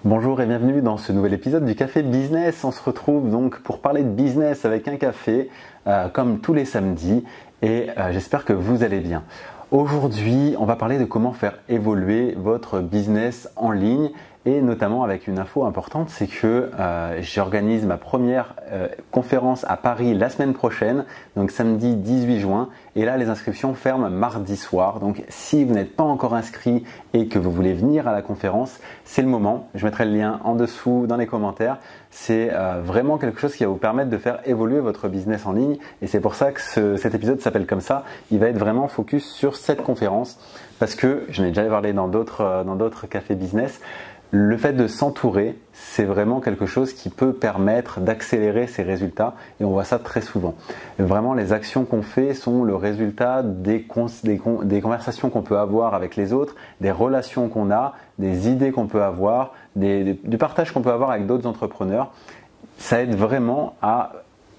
Bonjour et bienvenue dans ce nouvel épisode du Café Business. On se retrouve donc pour parler de business avec un café comme tous les samedis et j'espère que vous allez bien. Aujourd'hui, on va parler de comment faire évoluer votre business en ligne et notamment avec une info importante, c'est que j'organise ma première conférence à Paris la semaine prochaine, donc samedi 18 juin. Et là, les inscriptions ferment mardi soir. Donc, si vous n'êtes pas encore inscrit et que vous voulez venir à la conférence, c'est le moment. Je mettrai le lien en dessous dans les commentaires. C'est vraiment quelque chose qui va vous permettre de faire évoluer votre business en ligne. Et c'est pour ça que cet épisode s'appelle comme ça. Il va être vraiment focus sur cette conférence parce que je n'ai déjà parlé dans d'autres cafés business. Le fait de s'entourer, c'est vraiment quelque chose qui peut permettre d'accélérer ses résultats et on voit ça très souvent. Vraiment, les actions qu'on fait sont le résultat des conversations qu'on peut avoir avec les autres, des relations qu'on a, des idées qu'on peut avoir, du partage qu'on peut avoir avec d'autres entrepreneurs. Ça aide vraiment à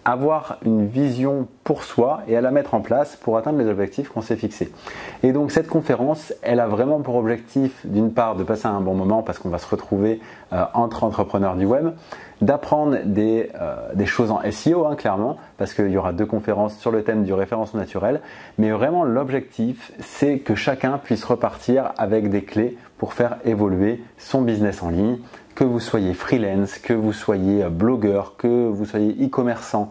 avoir une vision pour soi et à la mettre en place pour atteindre les objectifs qu'on s'est fixés. Et donc cette conférence, elle a vraiment pour objectif d'une part de passer un bon moment parce qu'on va se retrouver entre entrepreneurs du web, d'apprendre des choses en SEO clairement parce qu'il y aura 2 conférences sur le thème du référencement naturel, mais vraiment l'objectif c'est que chacun puisse repartir avec des clés pour faire évoluer son business en ligne. Que vous soyez freelance, que vous soyez blogueur, que vous soyez e-commerçant,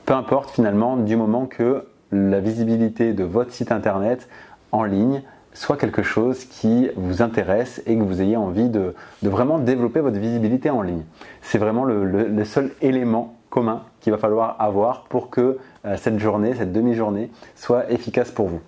peu importe finalement du moment que la visibilité de votre site internet en ligne soit quelque chose qui vous intéresse et que vous ayez envie de vraiment développer votre visibilité en ligne. C'est vraiment le seul élément commun qu'il va falloir avoir pour que cette demi-journée soit efficace pour vous.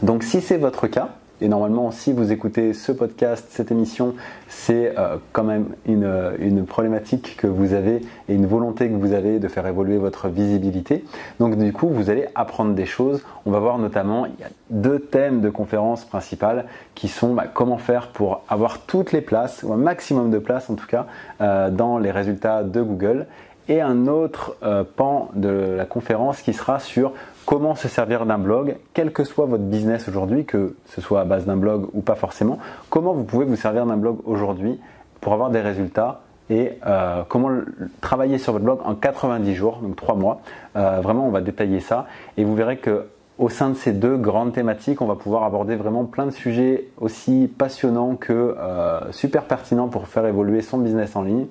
Donc si c'est votre cas, et normalement, si vous écoutez ce podcast, cette émission, c'est quand même une problématique que vous avez et une volonté que vous avez de faire évoluer votre visibilité. Donc du coup, vous allez apprendre des choses. On va voir notamment, il y a 2 thèmes de conférences principales qui sont comment faire pour avoir toutes les places, ou un maximum de places en tout cas, dans les résultats de Google. Et un autre pan de la conférence qui sera sur comment se servir d'un blog, quel que soit votre business aujourd'hui, que ce soit à base d'un blog ou pas forcément, comment vous pouvez vous servir d'un blog aujourd'hui pour avoir des résultats et comment travailler sur votre blog en 90 jours, donc 3 mois. Vraiment, on va détailler ça et vous verrez que au sein de ces 2 grandes thématiques, on va pouvoir aborder vraiment plein de sujets aussi passionnants que super pertinents pour faire évoluer son business en ligne.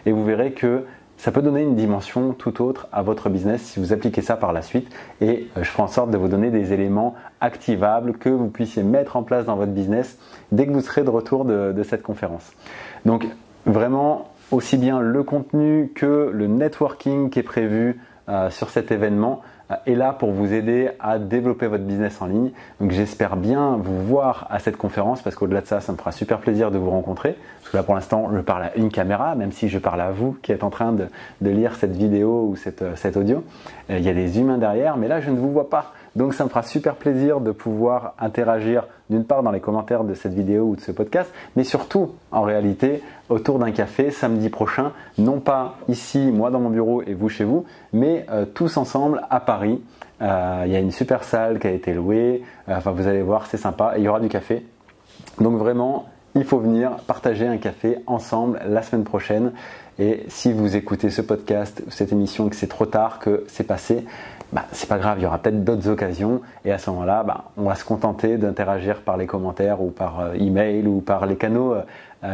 Et vous verrez que ça peut donner une dimension tout autre à votre business si vous appliquez ça par la suite et je ferai en sorte de vous donner des éléments activables que vous puissiez mettre en place dans votre business dès que vous serez de retour de cette conférence. Donc vraiment aussi bien le contenu que le networking qui est prévu sur cet événement est là pour vous aider à développer votre business en ligne. Donc j'espère bien vous voir à cette conférence parce qu'au-delà de ça, ça me fera super plaisir de vous rencontrer. Parce que là pour l'instant, je parle à une caméra, même si je parle à vous qui êtes en train de lire cette vidéo ou cet audio. Il y a des humains derrière, mais là je ne vous vois pas. Donc ça me fera super plaisir de pouvoir interagir d'une part dans les commentaires de cette vidéo ou de ce podcast, mais surtout en réalité autour d'un café samedi prochain, non pas ici, moi dans mon bureau et vous chez vous, mais tous ensemble à Paris. Il y a une super salle qui a été louée, vous allez voir, c'est sympa et il y aura du café. Donc vraiment, il faut venir partager un café ensemble la semaine prochaine. Et si vous écoutez ce podcast, cette émission, que c'est trop tard, que c'est passé, c'est pas grave, il y aura peut-être d'autres occasions et à ce moment-là, on va se contenter d'interagir par les commentaires ou par email ou par les canaux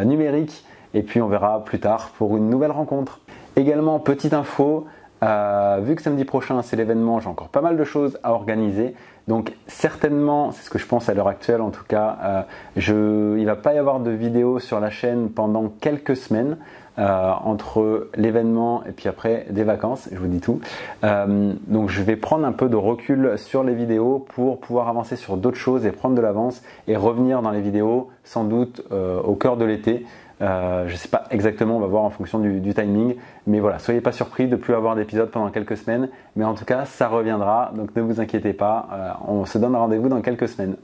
numériques et puis on verra plus tard pour une nouvelle rencontre. Également, petite info, vu que samedi prochain c'est l'événement, j'ai encore pas mal de choses à organiser. Donc certainement, c'est ce que je pense à l'heure actuelle en tout cas, il ne va pas y avoir de vidéo sur la chaîne pendant quelques semaines. Entre l'événement et puis après des vacances, je vous dis tout. Donc je vais prendre un peu de recul sur les vidéos pour pouvoir avancer sur d'autres choses et prendre de l'avance et revenir dans les vidéos sans doute au cœur de l'été. Je ne sais pas exactement, on va voir en fonction du timing, mais voilà, soyez pas surpris de ne plus avoir d'épisode pendant quelques semaines, mais en tout cas ça reviendra, donc ne vous inquiétez pas, on se donne rendez-vous dans quelques semaines.